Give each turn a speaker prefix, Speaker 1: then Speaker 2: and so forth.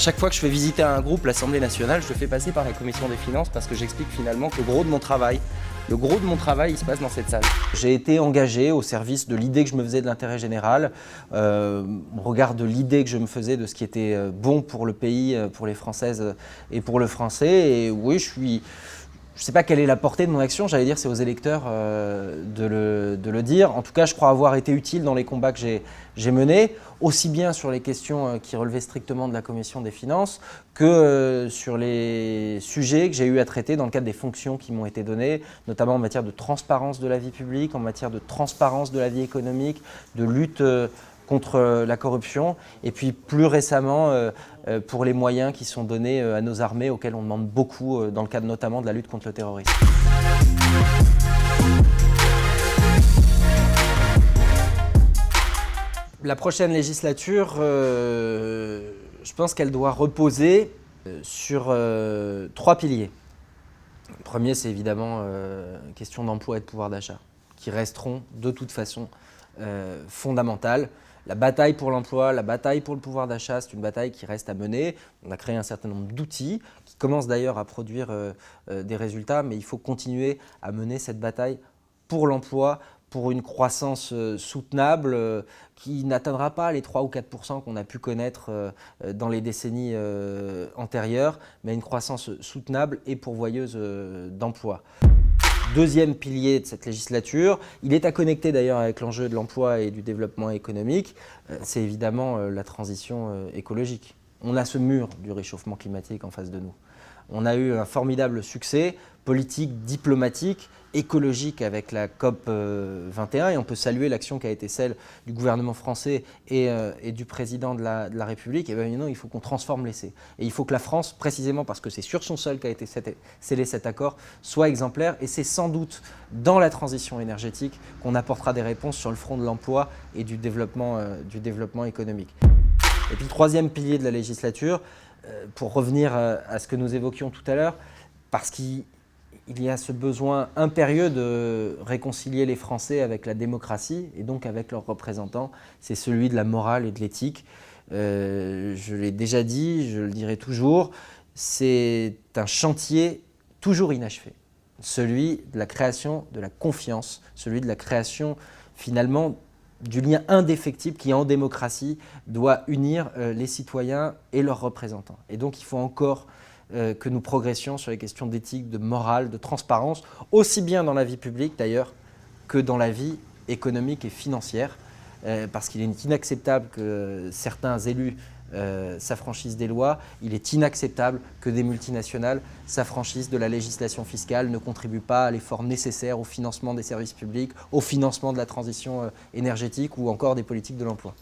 Speaker 1: chaque fois que je fais visiter à un groupe l'Assemblée nationale, je le fais passer par la commission des finances parce que j'explique finalement que le gros de mon travail, il se passe dans cette salle. J'ai été engagé au service de l'idée que je me faisais de l'intérêt général, au regard de l'idée que je me faisais de ce qui était bon pour le pays, pour les Françaises et pour le Français. Et oui, je ne sais pas quelle est la portée de mon action, j'allais dire c'est aux électeurs de le dire. En tout cas, je crois avoir été utile dans les combats que j'ai menés, aussi bien sur les questions qui relevaient strictement de la Commission des finances que sur les sujets que j'ai eu à traiter dans le cadre des fonctions qui m'ont été données, notamment en matière de transparence de la vie publique, en matière de transparence de la vie économique, de lutte contre la corruption, et puis plus récemment pour les moyens qui sont donnés à nos armées, auxquels on demande beaucoup dans le cadre notamment de la lutte contre le terrorisme. La prochaine législature, je pense qu'elle doit reposer sur 3 piliers. Le premier, c'est évidemment question d'emploi et de pouvoir d'achat, qui resteront de toute façon fondamentales. La bataille pour l'emploi, la bataille pour le pouvoir d'achat, c'est une bataille qui reste à mener. On a créé un certain nombre d'outils qui commencent d'ailleurs à produire des résultats, mais il faut continuer à mener cette bataille pour l'emploi, pour une croissance soutenable qui n'atteindra pas les 3 ou 4% qu'on a pu connaître dans les décennies antérieures, mais une croissance soutenable et pourvoyeuse d'emplois. Deuxième pilier de cette législature, il est à connecter d'ailleurs avec l'enjeu de l'emploi et du développement économique, c'est évidemment la transition écologique. On a ce mur du réchauffement climatique en face de nous. On a eu un formidable succès politique, diplomatique, écologique avec la COP 21 et on peut saluer l'action qui a été celle du gouvernement français et du président de la République. Et bien maintenant, il faut qu'on transforme l'essai. Et il faut que la France, précisément parce que c'est sur son sol qu'a été scellé cet accord, soit exemplaire. Et c'est sans doute dans la transition énergétique qu'on apportera des réponses sur le front de l'emploi et du développement économique. Et puis le troisième pilier de la législature, pour revenir à ce que nous évoquions tout à l'heure, parce qu'il y a ce besoin impérieux de réconcilier les Français avec la démocratie et donc avec leurs représentants, c'est celui de la morale et de l'éthique. Je l'ai déjà dit, je le dirai toujours, c'est un chantier toujours inachevé. Celui de la création de la confiance, celui de la création finalement du lien indéfectible qui, en démocratie, doit unir les citoyens et leurs représentants. Et donc, il faut encore que nous progressions sur les questions d'éthique, de morale, de transparence, aussi bien dans la vie publique d'ailleurs que dans la vie économique et financière, parce qu'il est inacceptable que certains élus s'affranchissent des lois, il est inacceptable que des multinationales s'affranchissent de la législation fiscale, ne contribuent pas à l'effort nécessaire au financement des services publics, au financement de la transition énergétique ou encore des politiques de l'emploi.